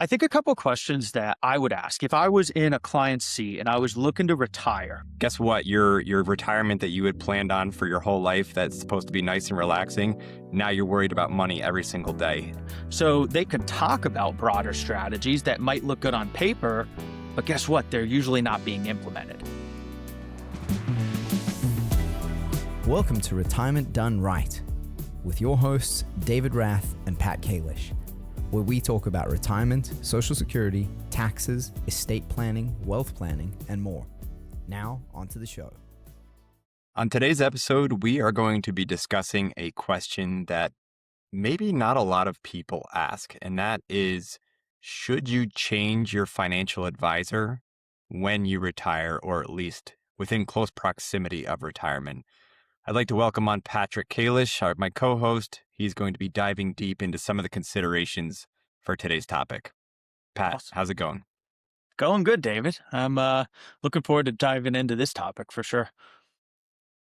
I think a couple questions that I would ask if I was in a client's seat and I was looking to retire. Guess what? Your retirement that you had planned on for your whole life that's supposed to be nice and relaxing, now you're worried about money every single day. So they could talk about broader strategies that might look good on paper, but guess what? They're usually not being implemented. Welcome to Retirement Done Right with your hosts, David Rath and Pat Kalish, where we talk about retirement, Social Security, taxes, estate planning, wealth planning, and more. Now, on to the show. On today's episode, we are going to be discussing a question that maybe not a lot of people ask, and that is, should you change your financial advisor when you retire, or at least within close proximity of retirement? I'd like to welcome on Patrick Kalish, my co-host. He's going to be diving deep into some of the considerations for today's topic. Pat, Awesome. How's it going? Going good, David. I'm looking forward to diving into this topic for sure.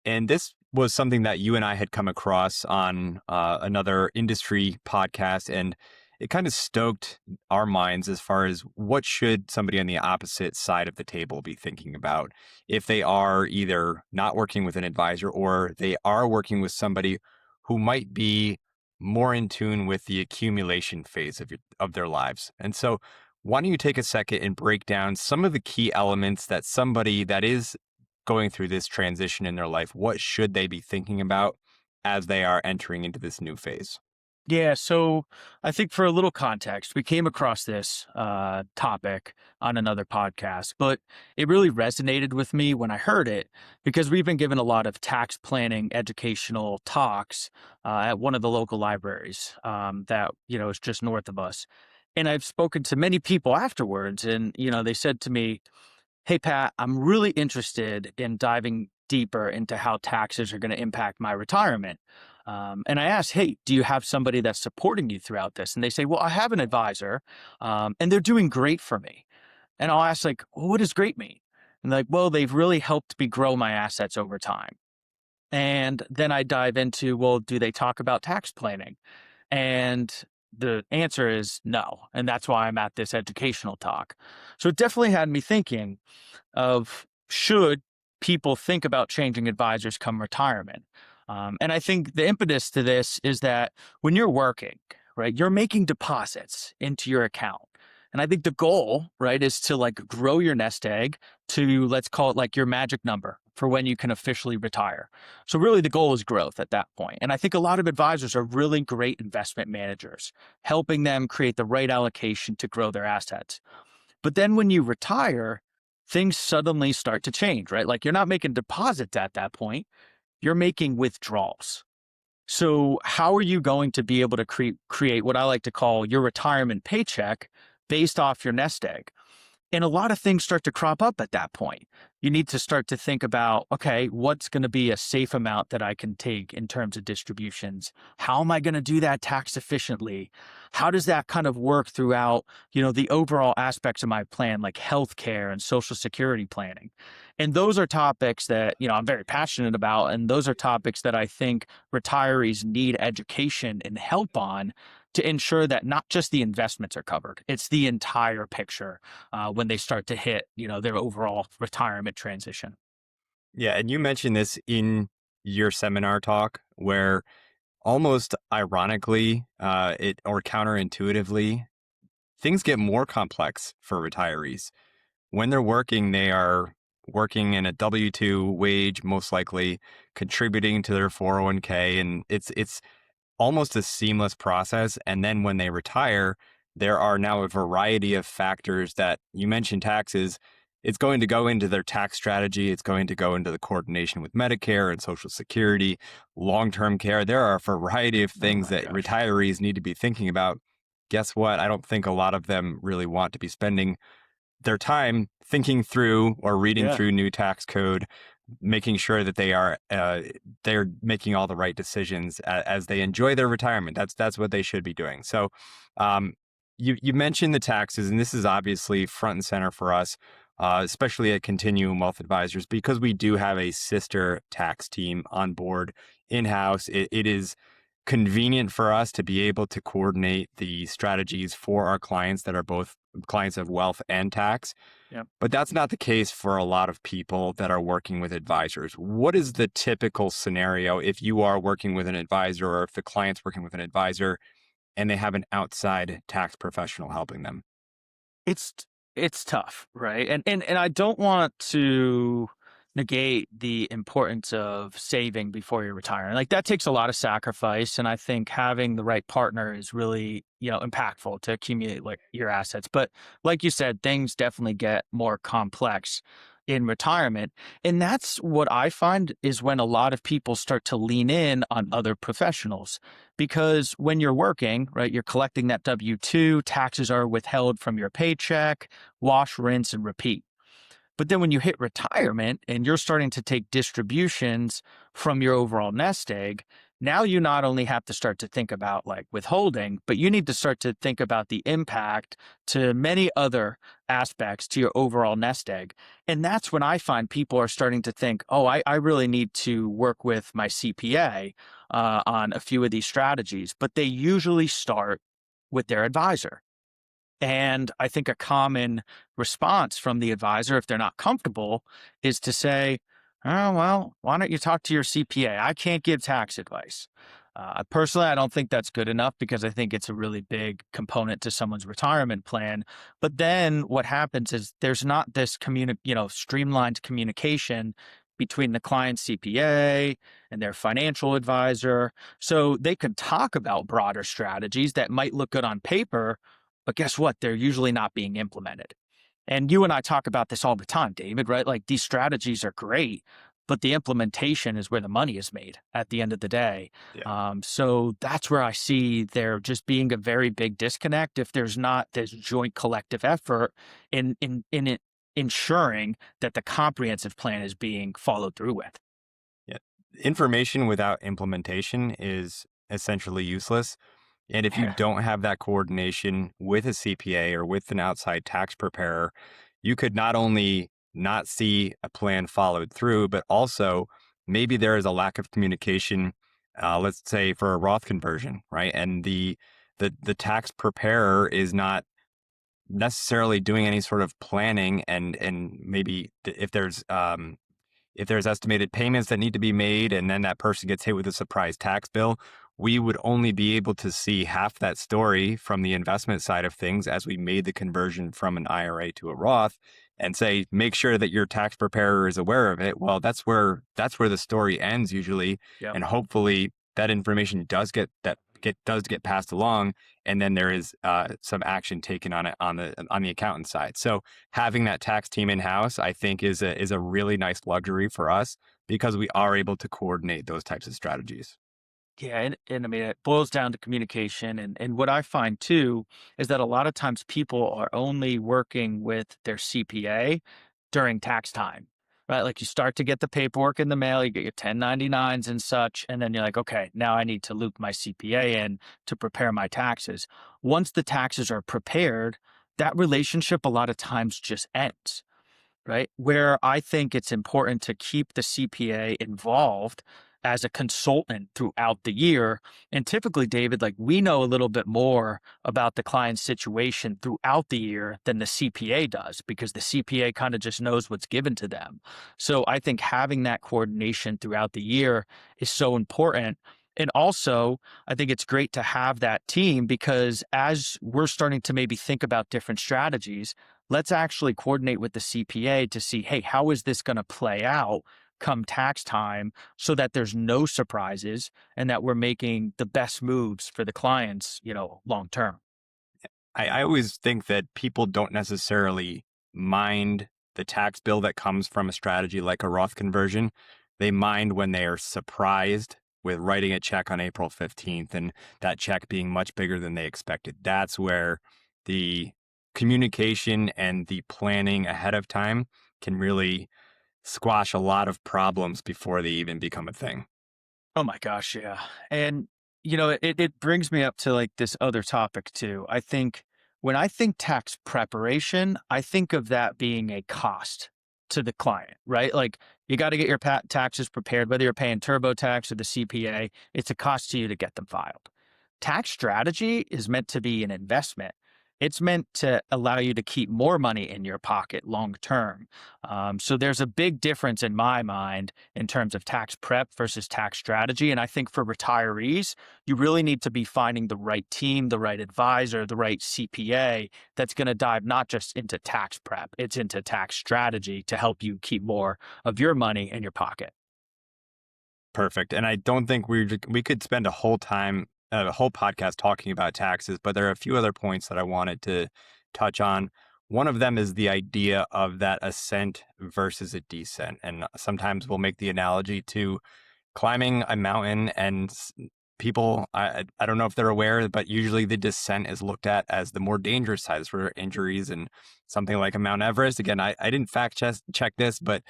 And this was something that you and I had come across on another industry podcast, and it kind of stoked our minds as far as what should somebody on the opposite side of the table be thinking about if they are either not working with an advisor or they are working with somebody who might be more in tune with the accumulation phase of their lives. And so why don't you take a second and break down some of the key elements that somebody that is going through this transition in their life, what should they be thinking about as they are entering into this new phase? Yeah, so I think for a little context, we came across this topic on another podcast, but it really resonated with me when I heard it because we've been given a lot of tax planning educational talks at one of the local libraries that, is just north of us. And I've spoken to many people afterwards, and, they said to me, "Hey, Pat, I'm really interested in diving deeper into how taxes are going to impact my retirement." And I asked, "Hey, do you have somebody that's supporting you throughout this?" And they say, "Well, I have an advisor, and they're doing great for me." And I'll ask, "Well, what does great mean?" And they're like, "Well, they've really helped me grow my assets over time." And then I dive into, well, do they talk about tax planning? And the answer is no. And that's why I'm at this educational talk. So it definitely had me thinking of, should people think about changing advisors come retirement? And I think the impetus to this is that when you're working, right, you're making deposits into your account. And I think the goal, right, is to grow your nest egg to, let's call it your magic number for when you can officially retire. So really the goal is growth at that point. And I think a lot of advisors are really great investment managers, helping them create the right allocation to grow their assets. But then when you retire, things suddenly start to change, right? You're not making deposits at that point, you're making withdrawals. So how are you going to be able to create what I like to call your retirement paycheck based off your nest egg? And a lot of things start to crop up at that point. You need to start to think about, okay, what's going to be a safe amount that I can take in terms of distributions? How am I going to do that tax efficiently? How does that kind of work throughout, the overall aspects of my plan, like healthcare and Social Security planning? And those are topics that, I'm very passionate about. And those are topics that I think retirees need education and help on to ensure that not just the investments are covered, it's the entire picture when they start to hit, their overall retirement transition. Yeah, and you mentioned this in your seminar talk where almost ironically or counterintuitively, things get more complex for retirees. When they're working, they are working in a W-2 wage, most likely contributing to their 401k, and it's almost a seamless process. And then when they retire, there are now a variety of factors that you mentioned taxes. It's going to go into their tax strategy. It's going to go into the coordination with Medicare and Social Security, long-term care. There are a variety of things that retirees need to be thinking about. Guess what? I don't think a lot of them really want to be spending their time thinking through or reading through new tax code, making sure that they're making all the right decisions as they enjoy their retirement. That's what they should be doing. So you mentioned the taxes, and this is obviously front and center for us, especially at Continuum Wealth Advisors, because we do have a sister tax team on board in-house. It is convenient for us to be able to coordinate the strategies for our clients that are both clients of wealth and tax. Yeah. But that's not the case for a lot of people that are working with advisors. What is the typical scenario if you are working with an advisor or if the client's working with an advisor and they have an outside tax professional helping them? It's it's tough, right? And I don't want to negate the importance of saving before you retire. Like that takes a lot of sacrifice, and I think having the right partner is really, impactful to accumulate like your assets. But like you said, things definitely get more complex in retirement. And that's what I find is when a lot of people start to lean in on other professionals. Because when you're working, right, you're collecting that W 2, taxes are withheld from your paycheck, wash, rinse, and repeat. But then when you hit retirement and you're starting to take distributions from your overall nest egg, now you not only have to start to think about like withholding, but you need to start to think about the impact to many other aspects to your overall nest egg. And that's when I find people are starting to think, oh, I really need to work with my CPA on a few of these strategies. But they usually start with their advisor. And I think a common response from the advisor, if they're not comfortable, is to say, oh, well, why don't you talk to your CPA? I can't give tax advice. Personally, I don't think that's good enough because I think it's a really big component to someone's retirement plan. But then what happens is there's not this streamlined communication between the client's CPA and their financial advisor. So they could talk about broader strategies that might look good on paper, but guess what? They're usually not being implemented. And you and I talk about this all the time, David, right? Like these strategies are great, but the implementation is where the money is made at the end of the day. Yeah. So that's where I see there just being a very big disconnect if there's not this joint collective effort in it ensuring that the comprehensive plan is being followed through with. Yeah. Information without implementation is essentially useless. And if you Yeah. don't have that coordination with a CPA or with an outside tax preparer, you could not only not see a plan followed through, but also maybe there is a lack of communication, let's say for a Roth conversion, right? And the tax preparer is not necessarily doing any sort of planning and maybe if there's estimated payments that need to be made and then that person gets hit with a surprise tax bill, we would only be able to see half that story from the investment side of things as we made the conversion from an IRA to a Roth and say, make sure that your tax preparer is aware of it. Well, that's where the story ends usually. Yep. And hopefully that information does get passed along. And then there is some action taken on it on the accountant side. So having that tax team in house, I think, is a really nice luxury for us because we are able to coordinate those types of strategies. Yeah, and I mean, it boils down to communication. And what I find too is that a lot of times people are only working with their CPA during tax time, right? Like you start to get the paperwork in the mail, you get your 1099s and such, and then you're like, okay, now I need to loop my CPA in to prepare my taxes. Once the taxes are prepared, that relationship a lot of times just ends, right? Where I think it's important to keep the CPA involved as a consultant throughout the year. And typically, David, like we know a little bit more about the client's situation throughout the year than the CPA does because the CPA kind of just knows what's given to them. So I think having that coordination throughout the year is so important. And also, I think it's great to have that team because as we're starting to maybe think about different strategies, let's actually coordinate with the CPA to see, hey, how is this going to play out come tax time so that there's no surprises and that we're making the best moves for the clients, long term. I always think that people don't necessarily mind the tax bill that comes from a strategy like a Roth conversion. They mind when they are surprised with writing a check on April 15th and that check being much bigger than they expected. That's where the communication and the planning ahead of time can really squash a lot of problems before they even become a thing. Oh my gosh, yeah. And it brings me up to like this other topic too. I think when I think tax preparation, I think of that being a cost, to the client, right? Like you got to get your taxes prepared, whether you're paying TurboTax or the CPA, it's a cost to you to get them filed. Tax strategy is meant to be an investment. It's meant to allow you to keep more money in your pocket long term. So there's a big difference in my mind in terms of tax prep versus tax strategy. And I think for retirees, you really need to be finding the right team, the right advisor, the right CPA that's going to dive not just into tax prep, it's into tax strategy to help you keep more of your money in your pocket. Perfect. And I don't think we could spend a whole podcast talking about taxes, but there are a few other points that I wanted to touch on. One of them is the idea of that ascent versus a descent. And sometimes we'll make the analogy to climbing a mountain, and people, I don't know if they're aware, but usually the descent is looked at as the more dangerous side for injuries, and something like a Mount Everest. Again, I didn't check this, but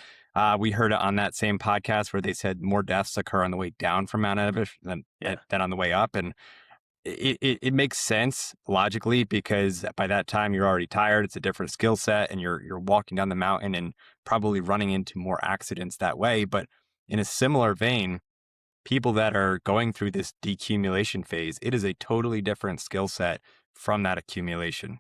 we heard it on that same podcast where they said more deaths occur on the way down from Mount Everest than on the way up. And it makes sense logically, because by that time you're already tired. It's a different skill set, and you're walking down the mountain and probably running into more accidents that way. But in a similar vein, people that are going through this decumulation phase, it is a totally different skill set from that accumulation.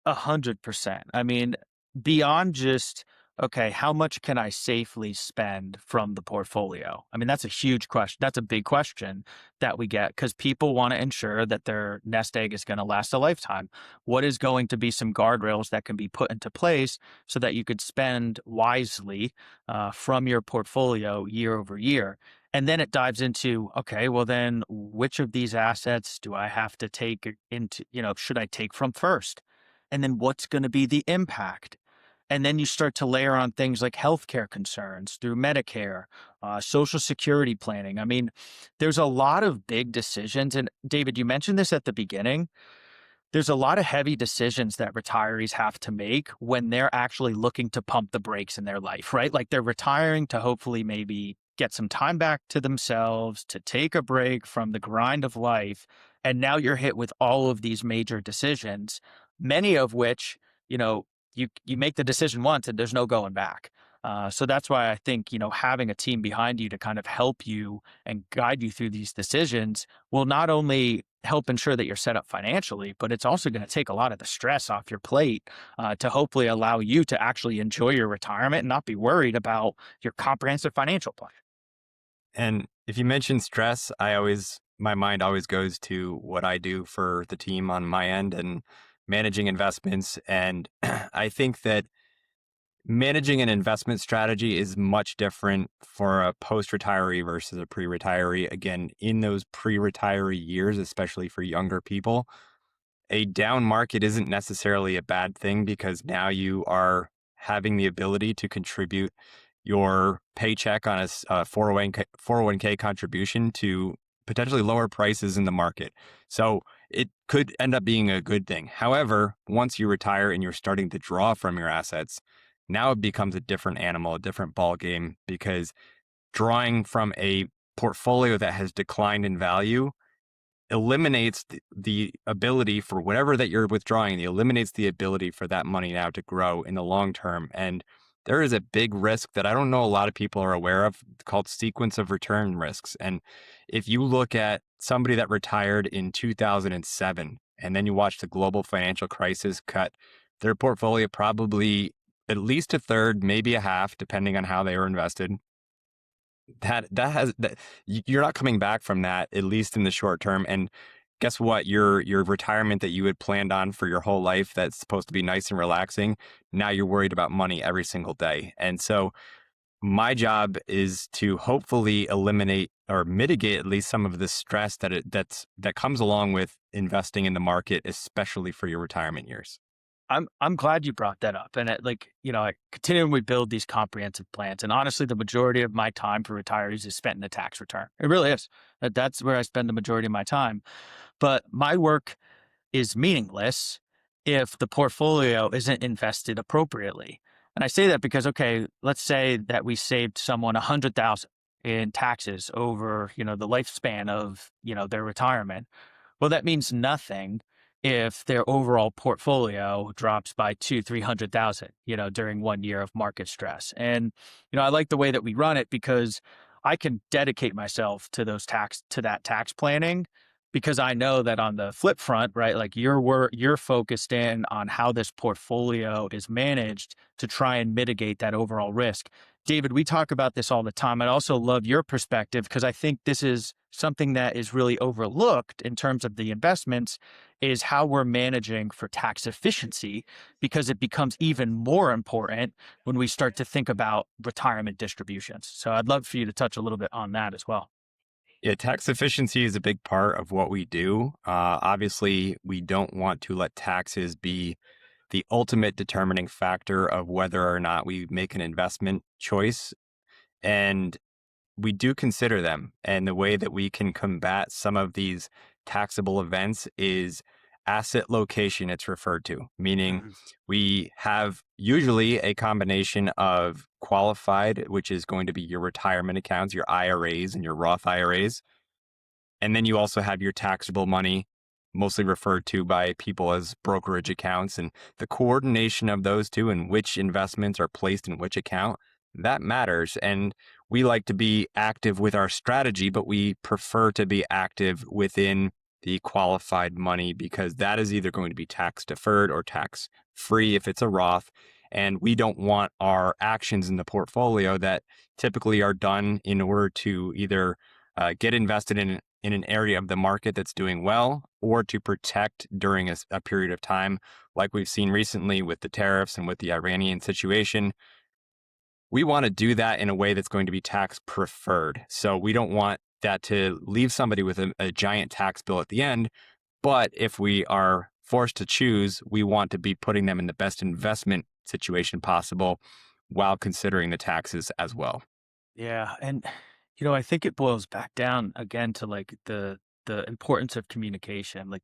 100%. I mean, beyond just, okay, how much can I safely spend from the portfolio? I mean, that's a huge question. That's a big question that we get because people want to ensure that their nest egg is going to last a lifetime. What is going to be some guardrails that can be put into place so that you could spend wisely from your portfolio year over year? And then it dives into, okay, well, then which of these assets do I have to take into, should I take from first? And then what's going to be the impact? And then you start to layer on things like healthcare concerns through Medicare, Social Security planning. I mean, there's a lot of big decisions. And David, you mentioned this at the beginning. There's a lot of heavy decisions that retirees have to make when they're actually looking to pump the brakes in their life, right? Like they're retiring to hopefully maybe get some time back to themselves, to take a break from the grind of life. And now you're hit with all of these major decisions, many of which, you know, you make the decision once and there's no going back. So that's why I think, having a team behind you to kind of help you and guide you through these decisions will not only help ensure that you're set up financially, but it's also going to take a lot of the stress off your plate to hopefully allow you to actually enjoy your retirement and not be worried about your comprehensive financial plan. And if you mention stress, my mind always goes to what I do for the team on my end and managing investments. And I think that managing an investment strategy is much different for a post-retiree versus a pre-retiree. Again, in those pre-retiree years, especially for younger people, a down market isn't necessarily a bad thing, because now you are having the ability to contribute your paycheck on a 401k contribution to potentially lower prices in the market. So it could end up being a good thing. However, once you retire and you're starting to draw from your assets, now it becomes a different animal, a different ball game, because drawing from a portfolio that has declined in value eliminates the ability for whatever that you're withdrawing. It eliminates the ability for that money now to grow in the long term. And there is a big risk that I don't know a lot of people are aware of, called sequence of return risks. And if you look at somebody that retired in 2007, and then you watch the global financial crisis cut their portfolio probably at least a third, maybe a half, depending on how they were invested, you're not coming back from that, at least in the short term. And guess what? Your retirement that you had planned on for your whole life, that's supposed to be nice and relaxing, now you're worried about money every single day. And so my job is to hopefully eliminate or mitigate at least some of the stress that comes along with investing in the market, especially for your retirement years. I'm glad you brought that up. And I continually build these comprehensive plans. And honestly, the majority of my time for retirees is spent in the tax return. It really is. That's where I spend the majority of my time. But my work is meaningless if the portfolio isn't invested appropriately. And I say that because, okay, let's say that we saved someone 100,000 in taxes over, the lifespan of, their retirement. Well, that means nothing if their overall portfolio drops by 300,000, during 1 year of market stress. And, I like the way that we run it because I can dedicate myself to that tax planning because I know that on the flip front, right, like you're focused in on how this portfolio is managed to try and mitigate that overall risk. David, we talk about this all the time. I also love your perspective because I think this is something that is really overlooked in terms of the investments is how we're managing for tax efficiency because it becomes even more important when we start to think about retirement distributions. So I'd love for you to touch a little bit on that as well. Yeah, tax efficiency is a big part of what we do. Obviously, we don't want to let taxes be the ultimate determining factor of whether or not we make an investment choice. And we do consider them. And the way that we can combat some of these taxable events is asset location, it's referred to, meaning Mhm. we have usually a combination of qualified, which is going to be your retirement accounts, your IRAs and your Roth IRAs. And then you also have your taxable money, mostly referred to by people as brokerage accounts. And the coordination of those two and which investments are placed in which account, that matters. And we like to be active with our strategy, but we prefer to be active within the qualified money because that is either going to be tax deferred or tax free if it's a Roth. And we don't want our actions in the portfolio that typically are done in order to either get invested in an area of the market that's doing well or to protect during a period of time, like we've seen recently with the tariffs and with the Iranian situation. We want to do that in a way that's going to be tax preferred. So we don't want that to leave somebody with a giant tax bill at the end. But if we are forced to choose, we want to be putting them in the best investment situation possible while considering the taxes as well. Yeah, and I think it boils back down again to like the importance of communication. Like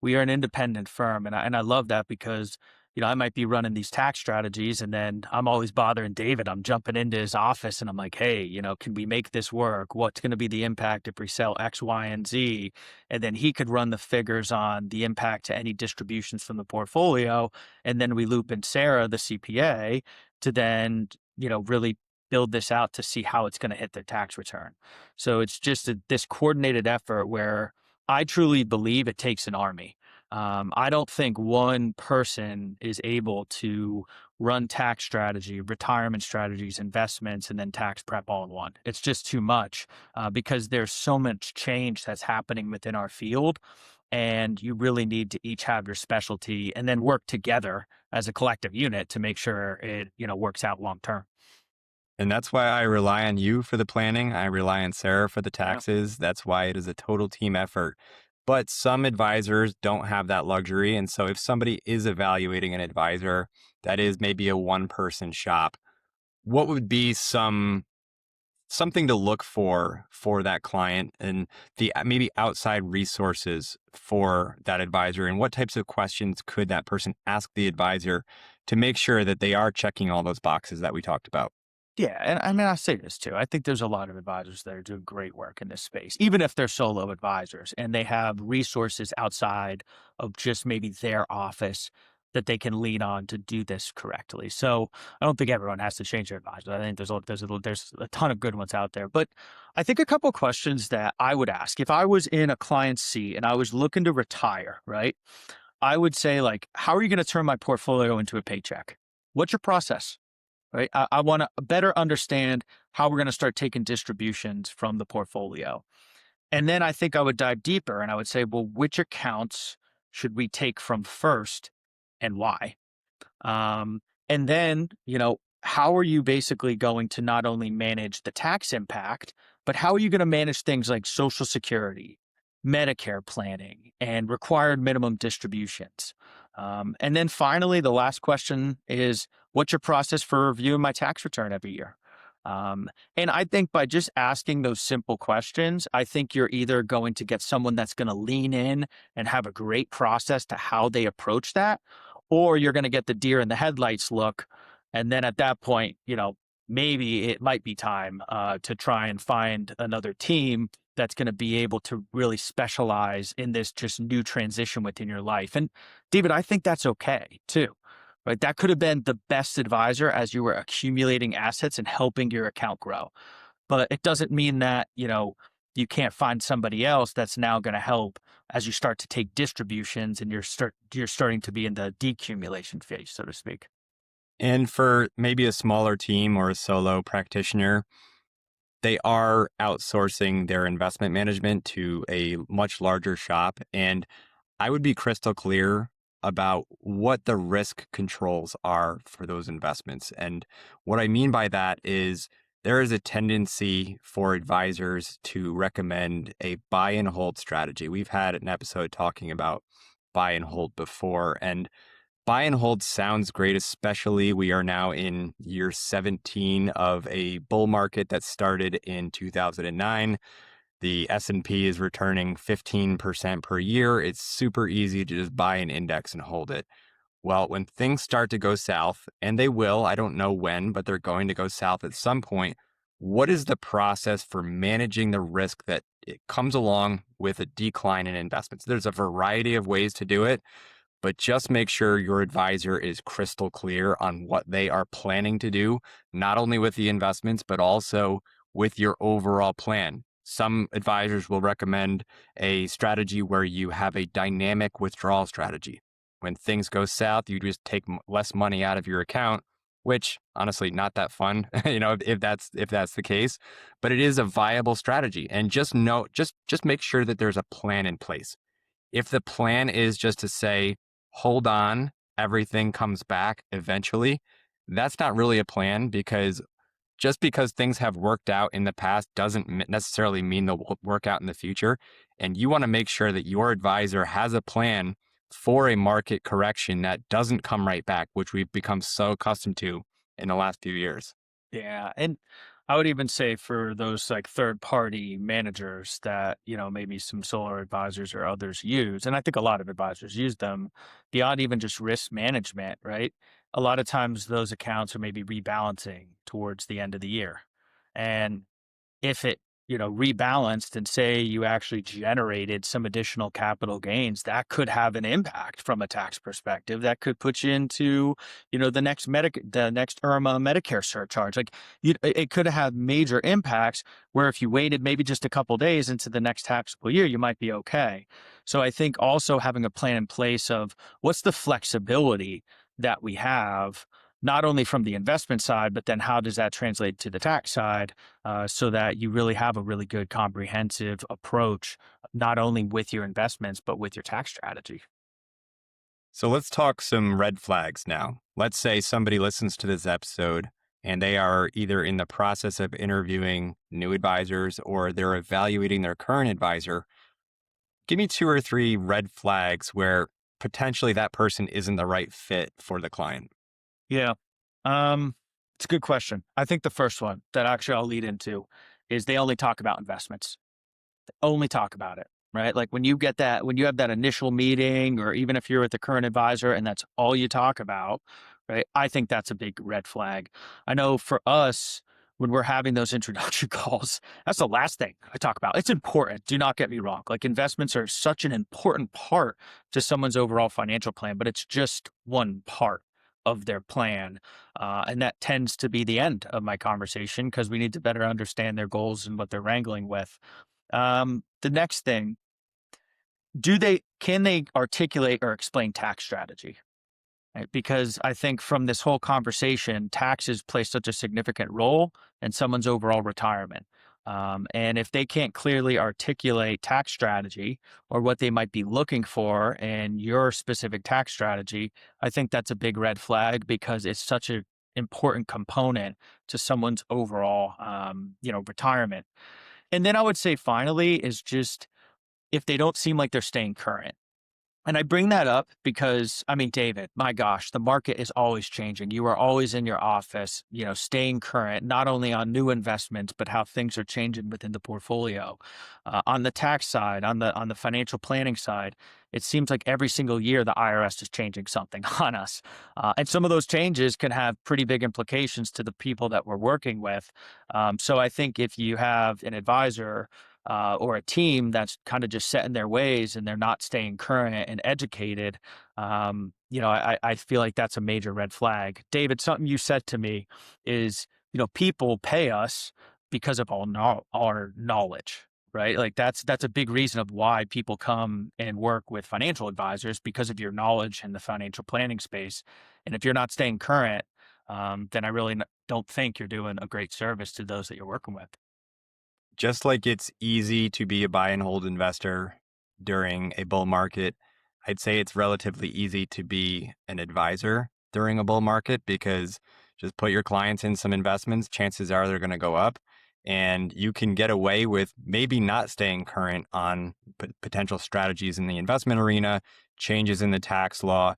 we are an independent firm, and I love that because I might be running these tax strategies, and then I'm always bothering David. I'm jumping into his office, and I'm like, hey, can we make this work? What's going to be the impact if we sell X, Y, and Z? And then he could run the figures on the impact to any distributions from the portfolio, and then we loop in Sarah, the CPA, to then really build this out to see how it's going to hit their tax return. So it's just this coordinated effort where I truly believe it takes an army. I don't think one person is able to run tax strategy, retirement strategies, investments, and then tax prep all in one. It's just too much because there's so much change that's happening within our field. And you really need to each have your specialty and then work together as a collective unit to make sure it, works out long term. And that's why I rely on you for the planning. I rely on Sarah for the Yeah. taxes. That's why it is a total team effort. But some advisors don't have that luxury. And so if somebody is evaluating an advisor that is maybe a one person shop, what would be something to look for that client and the maybe outside resources for that advisor, and what types of questions could that person ask the advisor to make sure that they are checking all those boxes that we talked about? Yeah, and I mean, I say this too. I think there's a lot of advisors that are doing great work in this space, even if they're solo advisors and they have resources outside of just maybe their office that they can lean on to do this correctly. So I don't think everyone has to change their advisor. I think there's a ton of good ones out there. But I think a couple questions that I would ask if I was in a client's seat and I was looking to retire, right? I would say like, how are you going to turn my portfolio into a paycheck? What's your process? Right. I want to better understand how we're going to start taking distributions from the portfolio. And then I think I would dive deeper and I would say, well, which accounts should we take from first and why? Um, and then, how are you basically going to not only manage the tax impact, but how are you going to manage things like Social Security, Medicare planning, and required minimum distributions? And then finally, the last question is, what's your process for reviewing my tax return every year? And I think by just asking those simple questions, I think you're either going to get someone that's going to lean in and have a great process to how they approach that, or you're going to get the deer in the headlights look. And then at that point, maybe it might be time to try and find another team that's going to be able to really specialize in this just new transition within your life. And David, I think that's okay too. Right? That could have been the best advisor as you were accumulating assets and helping your account grow. But it doesn't mean that, you can't find somebody else that's now going to help as you start to take distributions and you're starting to be in the decumulation phase, so to speak. And for maybe a smaller team or a solo practitioner, they are outsourcing their investment management to a much larger shop. And I would be crystal clear about what the risk controls are for those investments. And what I mean by that is there is a tendency for advisors to recommend a buy and hold strategy. We've had an episode talking about buy and hold before, and buy and hold sounds great, especially we are now in year 17 of a bull market that started in 2009. The S&P is returning 15% per year. It's super easy to just buy an index and hold it. Well, when things start to go south, and they will, I don't know when, but they're going to go south at some point, what is the process for managing the risk that it comes along with a decline in investments? There's a variety of ways to do it, but just make sure your advisor is crystal clear on what they are planning to do, not only with the investments, but also with your overall plan. Some advisors will recommend a strategy where you have a dynamic withdrawal strategy. When things go south, you just take less money out of your account, which honestly, not that fun, if that's the case, but it is a viable strategy. And just make sure that there's a plan in place. If the plan is just to say, hold on, everything comes back eventually, that's not really a plan, because just because things have worked out in the past doesn't necessarily mean they'll work out in the future. And you want to make sure that your advisor has a plan for a market correction that doesn't come right back, which we've become so accustomed to in the last few years. Yeah. And I would even say for those like third party managers that, maybe some solar advisors or others use, and I think a lot of advisors use them beyond even just risk management, right? A lot of times those accounts are maybe rebalancing towards the end of the year. And if it, rebalanced and say you actually generated some additional capital gains, that could have an impact from a tax perspective. That could put you into, the next IRMA Medicare surcharge. Like it could have major impacts where if you waited maybe just a couple days into the next taxable year, you might be okay. So I think also having a plan in place of what's the flexibility that we have, not only from the investment side, but then how does that translate to the tax side, so that you really have a really good comprehensive approach, not only with your investments, but with your tax strategy. So let's talk some red flags now. Let's say somebody listens to this episode and they are either in the process of interviewing new advisors or they're evaluating their current advisor. Give me 2 or 3 red flags where potentially that person isn't the right fit for the client. Yeah. It's a good question. I think the first one that actually I'll lead into is they only talk about investments. Only talk about it, right? Like when you have that initial meeting, or even if you're with the current advisor and that's all you talk about, right? I think that's a big red flag. I know for us, when we're having those introduction calls, that's the last thing I talk about. It's important. Do not get me wrong. Like investments are such an important part to someone's overall financial plan, but it's just one part of their plan. And that tends to be the end of my conversation because we need to better understand their goals and what they're wrangling with. The next thing, can they articulate or explain tax strategy? Right? Because I think from this whole conversation, taxes play such a significant role in someone's overall retirement. And if they can't clearly articulate tax strategy or what they might be looking for in your specific tax strategy, I think that's a big red flag because it's such an important component to someone's overall, retirement. And then I would say finally is just if they don't seem like they're staying current. And I bring that up because, I mean, David, my gosh, the market is always changing. You are always in your office, staying current, not only on new investments, but how things are changing within the portfolio. On the tax side, on the financial planning side, it seems like every single year the IRS is changing something on us. And some of those changes can have pretty big implications to the people that we're working with. So I think if you have an advisor or a team that's kind of just set in their ways and they're not staying current and educated, I feel like that's a major red flag. David, something you said to me is, people pay us because of our knowledge, right? Like that's a big reason of why people come and work with financial advisors, because of your knowledge in the financial planning space. And if you're not staying current, then I really don't think you're doing a great service to those that you're working with. Just like it's easy to be a buy and hold investor during a bull market, I'd say it's relatively easy to be an advisor during a bull market, because just put your clients in some investments, chances are they're going to go up, and you can get away with maybe not staying current on potential strategies in the investment arena, changes in the tax law,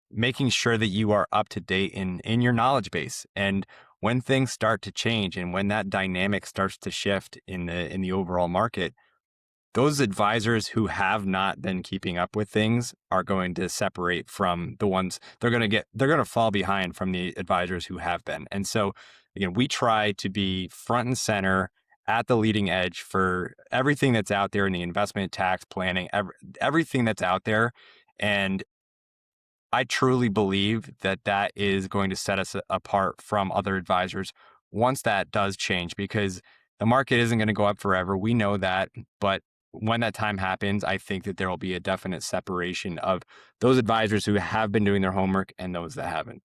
making sure that you are up to date in your knowledge base. And when things start to change and when that dynamic starts to shift in the overall market, those advisors who have not been keeping up with things are going to separate from the ones they're going to fall behind from the advisors who have been. And so, again, we try to be front and center at the leading edge for everything that's out there in the investment, tax planning, everything that's out there. And I truly believe that that is going to set us apart from other advisors once that does change, because the market isn't going to go up forever. We know that. But when that time happens, I think that there will be a definite separation of those advisors who have been doing their homework and those that haven't.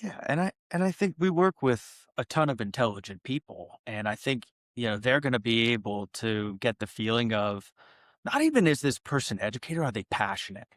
Yeah, and I think we work with a ton of intelligent people, and I think they're going to be able to get the feeling of, not even is this person educated, are they passionate,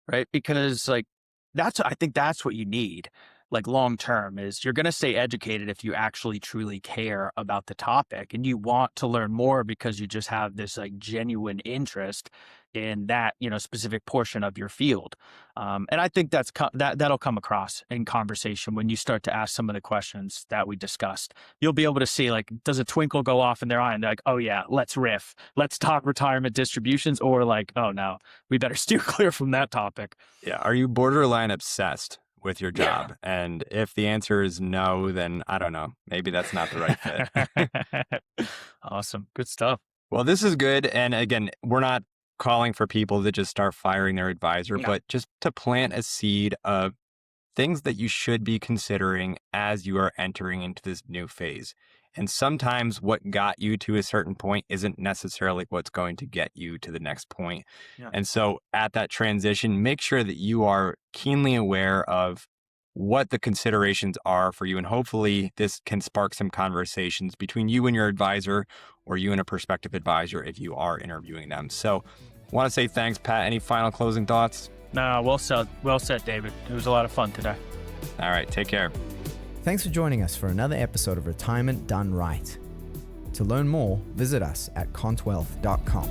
right? Because I think that's what you need. Like long term is, you're going to stay educated if you actually truly care about the topic and you want to learn more, because you just have this genuine interest in that specific portion of your field. And I think that'll come across in conversation when you start to ask some of the questions that we discussed. You'll be able to see, does a twinkle go off in their eye and they're like, oh yeah, let's riff, let's talk retirement distributions, or oh no, we better steer clear from that topic. Yeah. Are you borderline obsessed with your Yeah. job? And if the answer is no, then I don't know. Maybe that's not the right fit. Awesome. Good stuff. Well, this is good. And again, we're not calling for people to just start firing their advisor, Yeah. but just to plant a seed of things that you should be considering as you are entering into this new phase. And sometimes what got you to a certain point isn't necessarily what's going to get you to the next point. Yeah. And so at that transition, make sure that you are keenly aware of what the considerations are for you. And hopefully this can spark some conversations between you and your advisor, or you and a prospective advisor if you are interviewing them. So I want to say thanks, Pat. Any final closing thoughts? No, well said. Well said, David. It was a lot of fun today. All right, take care. Thanks for joining us for another episode of Retirement Done Right. To learn more, visit us at contwealth.com.